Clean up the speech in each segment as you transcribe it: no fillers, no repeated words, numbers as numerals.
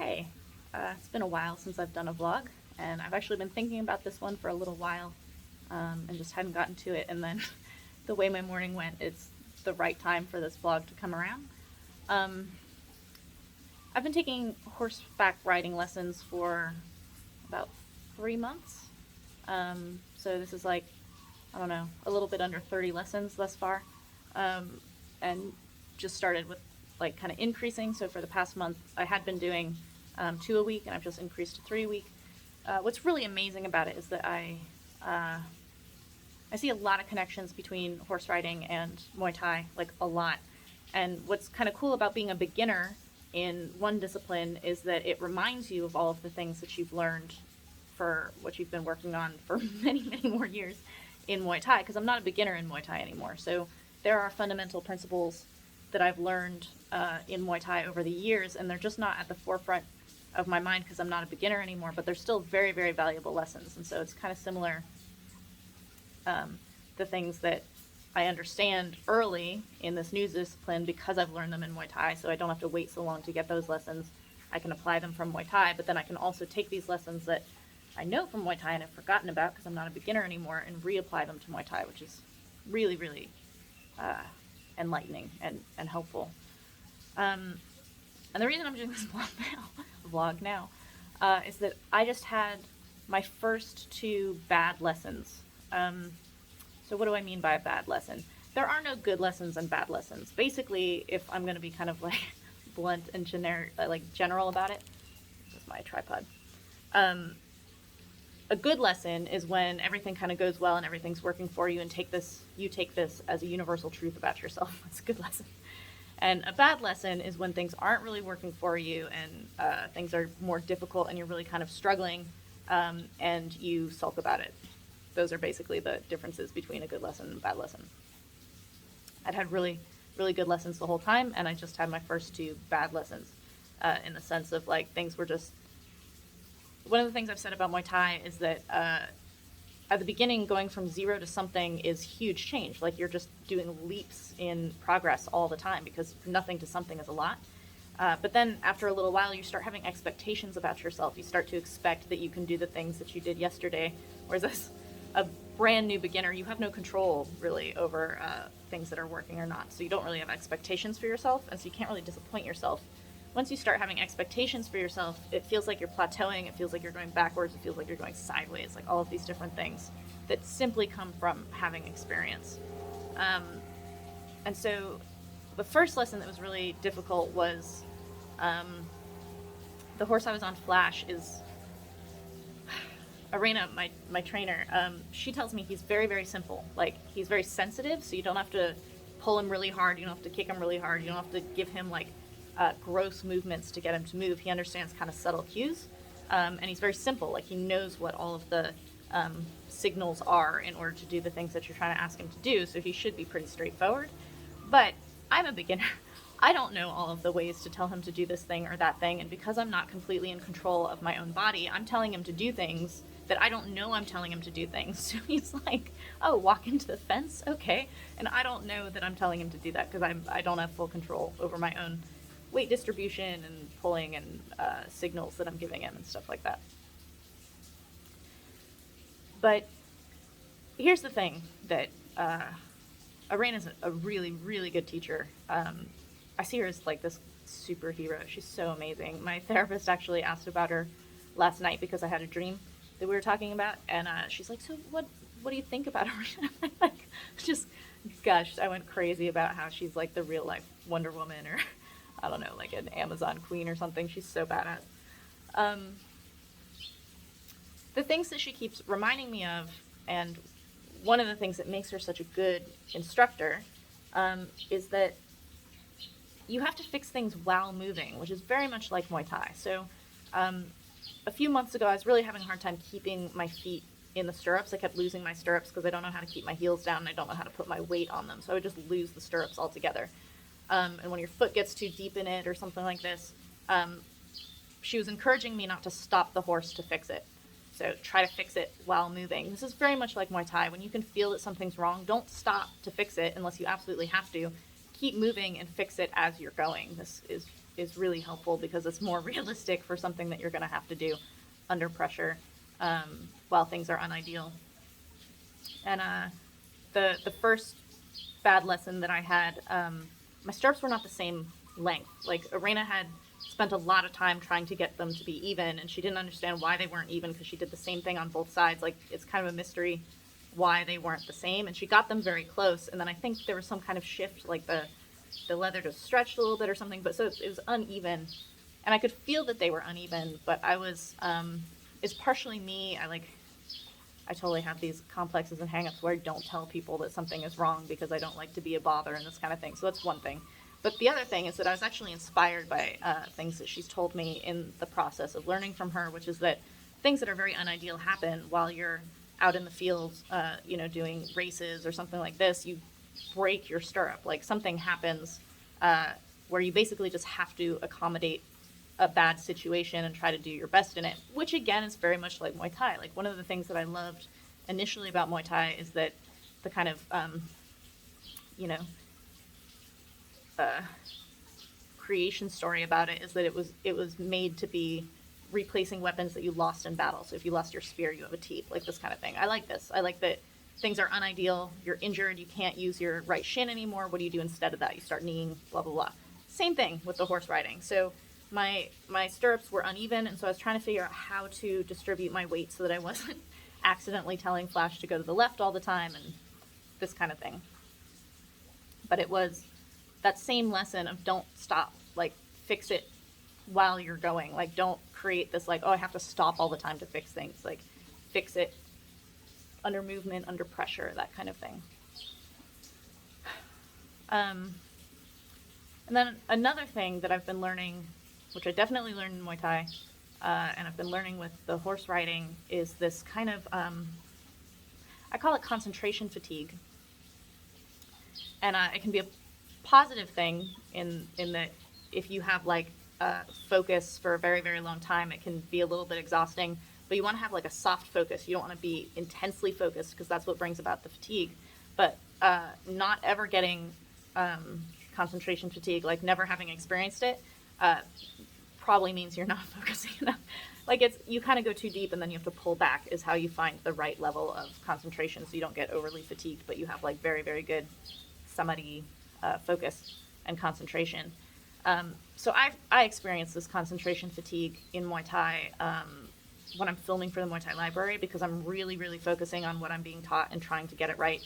Hey, it's been a while since I've done a vlog, and I've actually been thinking about this one for a little while, and just hadn't gotten to it. And then the way my morning went, it's the right time for this vlog to come around. Um, I've been taking horseback riding lessons for about 3 months. So this is like, I don't know, a little bit under 30 lessons thus far. And just started with like kind of increasing. So for the past month, I had been doing 2 a week, and I've just increased to 3 a week. What's really amazing about it is that I see a lot of connections between horse riding and Muay Thai, like a lot. And what's kind of cool about being a beginner in one discipline is that it reminds you of all of the things that you've learned for what you've been working on for many, many more years in Muay Thai, because I'm not a beginner in Muay Thai anymore. So there are fundamental principles that I've learned in Muay Thai over the years, and they're just not at the forefront of my mind because I'm not a beginner anymore, but they're still very, very valuable lessons. And so it's kind of similar, the things that I understand early in this new discipline because I've learned them in Muay Thai, so I don't have to wait so long to get those lessons. I can apply them from Muay Thai, but then I can also take these lessons that I know from Muay Thai and have forgotten about because I'm not a beginner anymore and reapply them to Muay Thai, which is really, really enlightening and helpful. And the reason I'm doing this vlog now, is that I just had my first 2 bad lessons. So what do I mean by a bad lesson? There are no good lessons and bad lessons. Basically, if I'm going to be kind of like blunt and generic, like general about it, this is my tripod. A good lesson is when everything kind of goes well and everything's working for you, and you take this as a universal truth about yourself. That's a good lesson. And a bad lesson is when things aren't really working for you and things are more difficult and you're really kind of struggling, and you sulk about it. Those are basically the differences between a good lesson and a bad lesson. I'd had really, really good lessons the whole time, and I just had my first 2 bad lessons, in the sense of like things were just... One of the things I've said about Muay Thai is that at the beginning, going from 0 to something is huge change. Like you're just doing leaps in progress all the time because nothing to something is a lot. But then after a little while, you start having expectations about yourself. You start to expect that you can do the things that you did yesterday. Whereas as a brand new beginner, you have no control really over things that are working or not. So you don't really have expectations for yourself, and so you can't really disappoint yourself. Once you start having expectations for yourself, it feels like you're plateauing, it feels like you're going backwards, it feels like you're going sideways, like all of these different things that simply come from having experience. And so the first lesson that was really difficult was the horse I was on, Flash, is Arena, my trainer. She tells me he's very, very simple. Like, he's very sensitive, so you don't have to pull him really hard, you don't have to kick him really hard, you don't have to give him like gross movements to get him to move. He understands kind of subtle cues, and he's very simple. Like, he knows what all of the signals are in order to do the things that you're trying to ask him to do, so he should be pretty straightforward. But I'm a beginner. I don't know all of the ways to tell him to do this thing or that thing, and because I'm not completely in control of my own body, I'm telling him to do things that I don't know I'm telling him to do things. So he's like, oh, walk into the fence? Okay. And I don't know that I'm telling him to do that because I don't have full control over my own weight distribution and pulling and signals that I'm giving him and stuff like that. But here's the thing, that Arena's a really, really good teacher. I see her as like this superhero. She's so amazing. My therapist actually asked about her last night because I had a dream that we were talking about, and she's like, so what do you think about Arena? Like, just gushed. I went crazy about how she's like the real life Wonder Woman, or I don't know, like an Amazon queen or something. She's so badass. The things that she keeps reminding me of, and one of the things that makes her such a good instructor, is that you have to fix things while moving, which is very much like Muay Thai. So a few months ago, I was really having a hard time keeping my feet in the stirrups. I kept losing my stirrups because I don't know how to keep my heels down, and I don't know how to put my weight on them. So I would just lose the stirrups altogether. And when your foot gets too deep in it or something like this, she was encouraging me not to stop the horse to fix it. So try to fix it while moving. This is very much like Muay Thai. When you can feel that something's wrong, don't stop to fix it unless you absolutely have to. Keep moving and fix it as you're going. This is is really helpful because it's more realistic for something that you're going to have to do under pressure while things are unideal. And the first bad lesson that I had, my stirrups were not the same length. Like, Arena had spent a lot of time trying to get them to be even, and she didn't understand why they weren't even because she did the same thing on both sides. Like, it's kind of a mystery why they weren't the same, and she got them very close, and then I think there was some kind of shift, like the leather just stretched a little bit or something, but so it was uneven, and I could feel that they were uneven, but I was, it's partially me. I totally have these complexes and hang-ups where I don't tell people that something is wrong because I don't like to be a bother and this kind of thing, so that's one thing. But the other thing is that I was actually inspired by things that she's told me in the process of learning from her, which is that things that are very unideal happen while you're out in the field, doing races or something like this. You break your stirrup. Like, something happens where you basically just have to accommodate a bad situation and try to do your best in it, which again is very much like Muay Thai. Like, one of the things that I loved initially about Muay Thai is that the kind of, creation story about it is that it was made to be replacing weapons that you lost in battle. So if you lost your spear, you have a teep, like this kind of thing. I like this. I like that things are unideal. You're injured. You can't use your right shin anymore. What do you do instead of that? You start kneeing, blah, blah, blah. Same thing with the horse riding. So my stirrups were uneven, and so I was trying to figure out how to distribute my weight so that I wasn't accidentally telling Flash to go to the left all the time and this kind of thing. But it was that same lesson of don't stop, like, fix it while you're going. Like, don't create this, like, oh, I have to stop all the time to fix things. Like, fix it under movement, under pressure, that kind of thing. And then another thing that I've been learning, which I definitely learned in Muay Thai, and I've been learning with the horse riding, is this kind of, I call it concentration fatigue. And it can be a positive thing in that if you have, like, focus for a very, very long time, it can be a little bit exhausting, but you want to have, like, a soft focus. You don't want to be intensely focused because that's what brings about the fatigue. But not ever getting concentration fatigue, like never having experienced it, probably means you're not focusing enough. Like, you kind of go too deep and then you have to pull back is how you find the right level of concentration so you don't get overly fatigued, but you have, like, very, very good samadhi focus and concentration. So I experience this concentration fatigue in Muay Thai when I'm filming for the Muay Thai library because I'm really, really focusing on what I'm being taught and trying to get it right.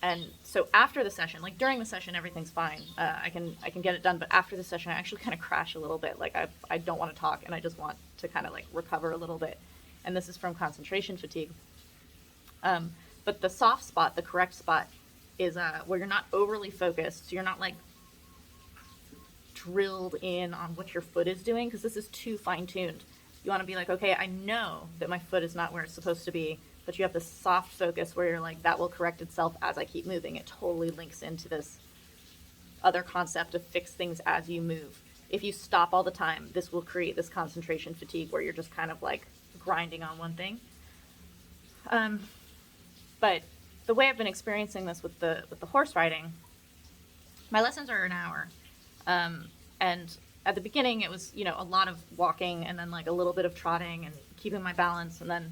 And so after the session, like during the session, everything's fine. I can get it done, but after the session, I actually kind of crash a little bit. Like, I don't want to talk and I just want to kind of, like, recover a little bit. And this is from concentration fatigue. But the soft spot, the correct spot, is where you're not overly focused. So you're not, like, drilled in on what your foot is doing because this is too fine-tuned. You want to be like, okay, I know that my foot is not where it's supposed to be, but you have this soft focus where you're like, that will correct itself as I keep moving. It totally links into this other concept of fix things as you move. If you stop all the time, this will create this concentration fatigue where you're just kind of, like, grinding on one thing. But the way I've been experiencing this with the horse riding, my lessons are an hour. And at the beginning it was, a lot of walking and then, like, a little bit of trotting and keeping my balance, and then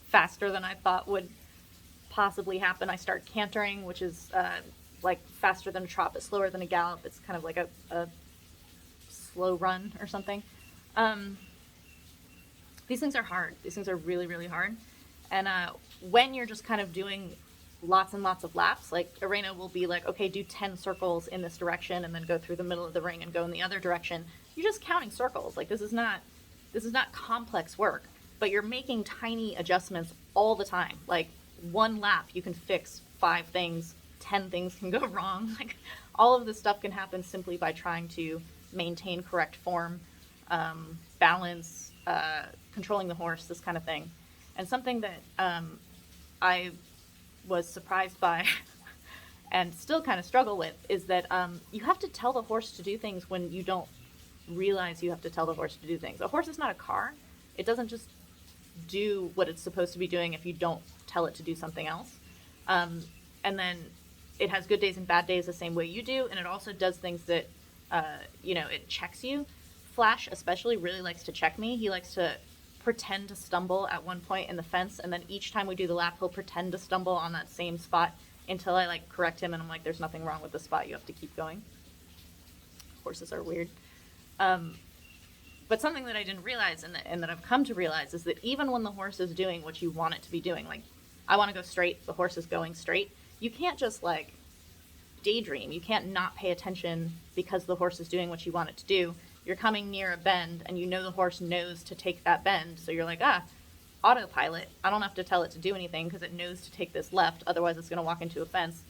faster than I thought would possibly happen, I start cantering, which is like faster than a trot but slower than a gallop. It's kind of like a slow run or something. These things are hard. These things are really, really hard. And when you're just kind of doing lots and lots of laps, like, Arena will be like, okay, do 10 circles in this direction and then go through the middle of the ring and go in the other direction. You're just counting circles. Like, this is not complex work, but you're making tiny adjustments all the time. Like, one lap you can fix 5 things, 10 things can go wrong. Like, all of this stuff can happen simply by trying to maintain correct form, balance, controlling the horse, this kind of thing. And something that I was surprised by and still kind of struggle with is that you have to tell the horse to do things when you don't realize you have to tell the horse to do things. A horse is not a car. It doesn't just do what it's supposed to be doing if you don't tell it to do something else. And then it has good days and bad days the same way you do, and it also does things that it checks you. Flash especially really likes to check me. He likes to pretend to stumble at one point in the fence, and then each time we do the lap, he'll pretend to stumble on that same spot until I like correct him, and I'm like, there's nothing wrong with the spot, you have to keep going. Horses are weird. But something that I didn't realize and that I've come to realize is that even when the horse is doing what you want it to be doing, like I want to go straight, the horse is going straight, you can't just like daydream. You can't not pay attention because the horse is doing what you want it to do. You're coming near a bend and you know the horse knows to take that bend. So you're like, autopilot. I don't have to tell it to do anything because it knows to take this left. Otherwise it's going to walk into a fence.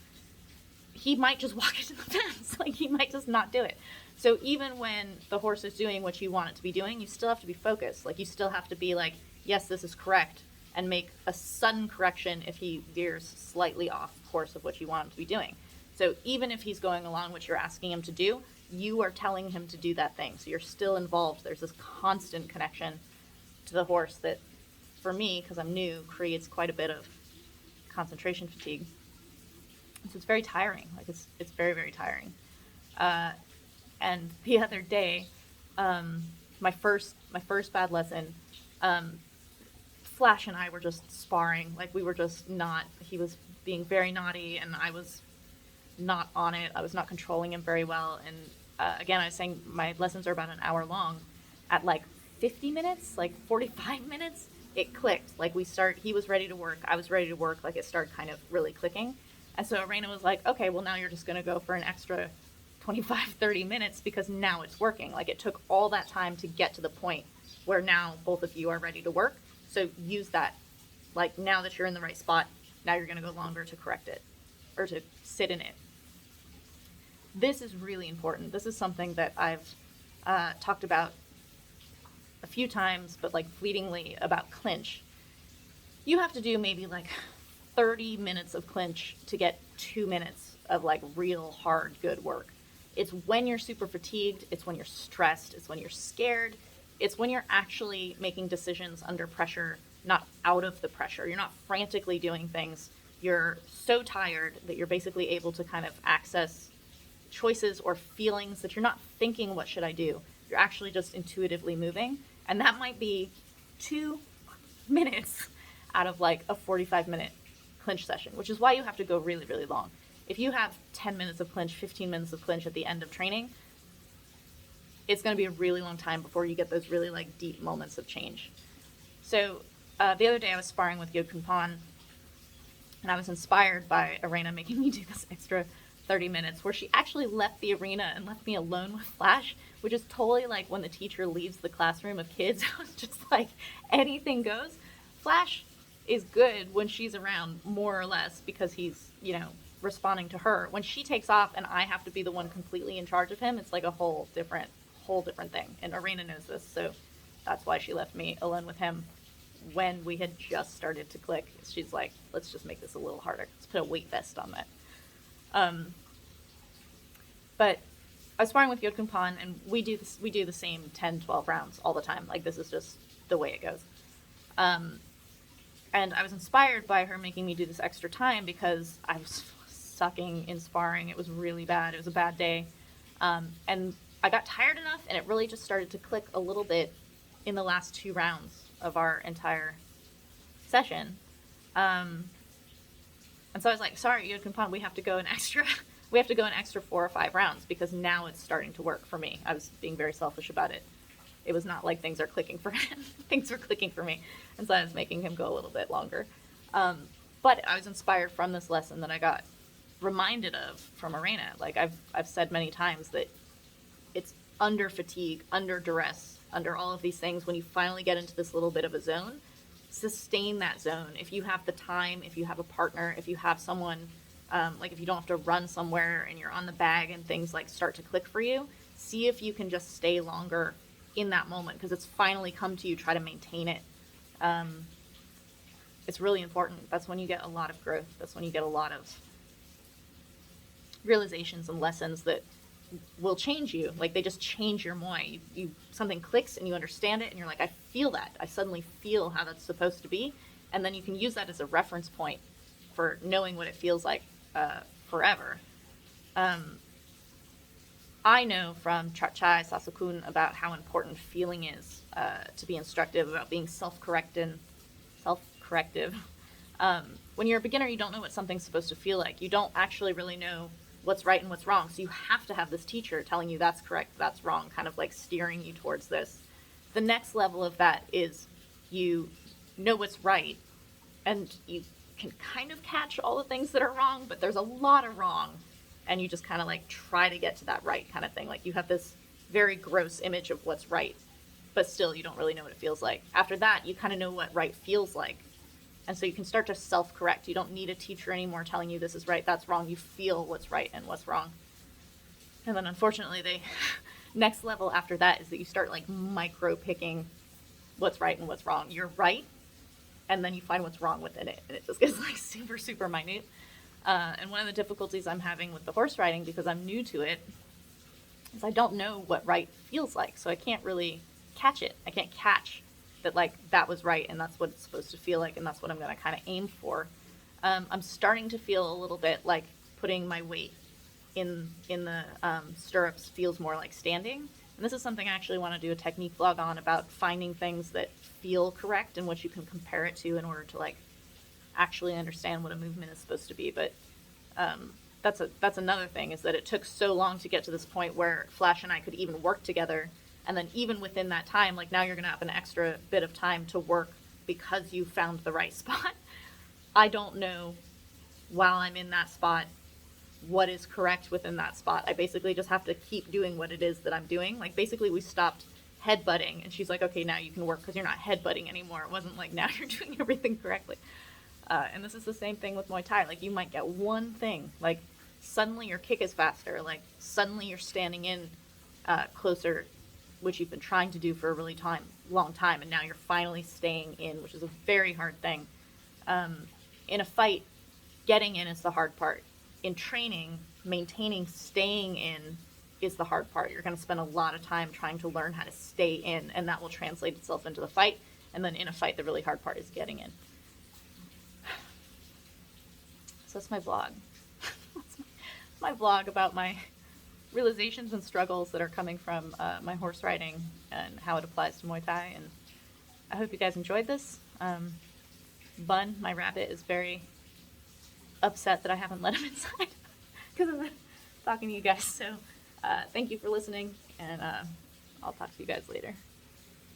He might just walk into the fence. Like he might just not do it. So even when the horse is doing what you want it to be doing, you still have to be focused. Like you still have to be like, yes, this is correct, and make a sudden correction if he veers slightly off course of what you want him to be doing. So even if he's going along what you're asking him to do, you are telling him to do that thing. So you're still involved. There's this constant connection to the horse that, for me, because I'm new, creates quite a bit of concentration fatigue. So it's very tiring. Like it's very, very tiring. And the other day, my first bad lesson, Flash and I were just sparring. Like we were just not. He was being very naughty, and I was not on it. I was not controlling him very well. And again, I was saying my lessons are about an hour long. At like 50 minutes, like 45 minutes, it clicked. Like he was ready to work. I was ready to work. Like it started kind of really clicking. And so Arena was like, okay, well now you're just going to go for an extra 25, 30 minutes because now it's working. Like it took all that time to get to the point where now both of you are ready to work. So use that. Like now that you're in the right spot, now you're going to go longer to correct it or to sit in it. This is really important. This is something that I've talked about a few times, but like fleetingly about clinch. You have to do maybe like 30 minutes of clinch to get 2 minutes of like real hard, good work. It's when you're super fatigued. It's when you're stressed. It's when you're scared. It's when you're actually making decisions under pressure, not out of the pressure. You're not frantically doing things. You're so tired that you're basically able to kind of access choices or feelings that you're not thinking, what should I do? You're actually just intuitively moving. And that might be 2 minutes out of like a 45-minute clinch session, which is why you have to go really, really long. If you have 10 minutes of clinch, 15 minutes of clinch at the end of training, it's going to be a really long time before you get those really like deep moments of change. So the other day I was sparring with Yod Kumpan, and I was inspired by Arena making me do this extra 30 minutes where she actually left the arena and left me alone with Flash, which is totally like when the teacher leaves the classroom of kids. I was just like, anything goes. Flash is good when she's around, more or less, because he's, responding to her. When she takes off and I have to be the one completely in charge of him, it's like a whole different thing. And Arena knows this, so that's why she left me alone with him when we had just started to click. She's like, let's just make this a little harder. Let's put a weight vest on that. But I was sparring with Yod Kumpan, and we do the same 10, 12 rounds all the time. Like, this is just the way it goes. And I was inspired by her making me do this extra time because I was sucking in sparring. It was really bad. It was a bad day. And I got tired enough, and it really just started to click a little bit in the last 2 rounds of our entire session. And so I was like, sorry, Yod Kumpan, we have to go an extra 4 or 5 rounds because now it's starting to work for me. I was being very selfish about it. It was not like things are clicking for him. Things were clicking for me. And so I was making him go a little bit longer. But I was inspired from this lesson that I got reminded of from Arena. Like I've said many times that it's under fatigue, under duress, under all of these things, when you finally get into this little bit of a zone, sustain that zone. If you have the time, if you have a partner, if you have someone, like if you don't have to run somewhere and you're on the bag and things like start to click for you, see if you can just stay longer in that moment because it's finally come to you. Try to maintain it. It's really important. That's when you get a lot of growth. That's when you get a lot of realizations and lessons that will change you. Like they just change your Muay. You something clicks and you understand it and you're like, I feel that. I suddenly feel how that's supposed to be. And then you can use that as a reference point for knowing what it feels like forever. I know from Chai Sasakun about how important feeling is to be instructive, about being self-corrective. When you're a beginner, you don't know what something's supposed to feel like. You don't actually really know what's right and what's wrong. So you have to have this teacher telling you that's correct, that's wrong, kind of like steering you towards this. The next level of that is you know what's right, and you can kind of catch all the things that are wrong, but there's a lot of wrong, and you just kind of like try to get to that right kind of thing. Like you have this very gross image of what's right, but still you don't really know what it feels like. After that, you kind of know what right feels like. And so you can start to self-correct. You don't need a teacher anymore telling you this is right, that's wrong. You feel what's right and what's wrong. And then unfortunately, the next level after that is that you start like micro-picking what's right and what's wrong. You're right, and then you find what's wrong within it. And it just gets like super, super minute. And one of the difficulties I'm having with the horse riding, because I'm new to it, is I don't know what right feels like. So I can't really catch it. I can't catch that like that was right and that's what it's supposed to feel like and that's what I'm going to kind of aim for. I'm starting to feel a little bit like putting my weight in the stirrups feels more like standing. And this is something I actually want to do a technique vlog on, about finding things that feel correct and what you can compare it to in order to like actually understand what a movement is supposed to be. But that's another thing, is that it took so long to get to this point where Flash and I could even work together. And then even within that time, like now you're going to have an extra bit of time to work because you found the right spot. I don't know while I'm in that spot what is correct within that spot. I basically just have to keep doing what it is that I'm doing. Like basically we stopped headbutting and she's like, okay, now you can work because you're not headbutting anymore. It wasn't like now you're doing everything correctly. And this is the same thing with Muay Thai. Like you might get one thing, like suddenly your kick is faster, like suddenly you're standing in closer, which you've been trying to do for a really long time, and now you're finally staying in, which is a very hard thing. In a fight, getting in is the hard part. In training, maintaining staying in is the hard part. You're going to spend a lot of time trying to learn how to stay in, and that will translate itself into the fight. And then in a fight, the really hard part is getting in. So that's my vlog. That's my vlog about my realizations and struggles that are coming from my horse riding and how it applies to Muay Thai. And I hope you guys enjoyed this. Bun, my rabbit, is very upset that I haven't let him inside because I'm talking to you guys. So thank you for listening, and I'll talk to you guys later.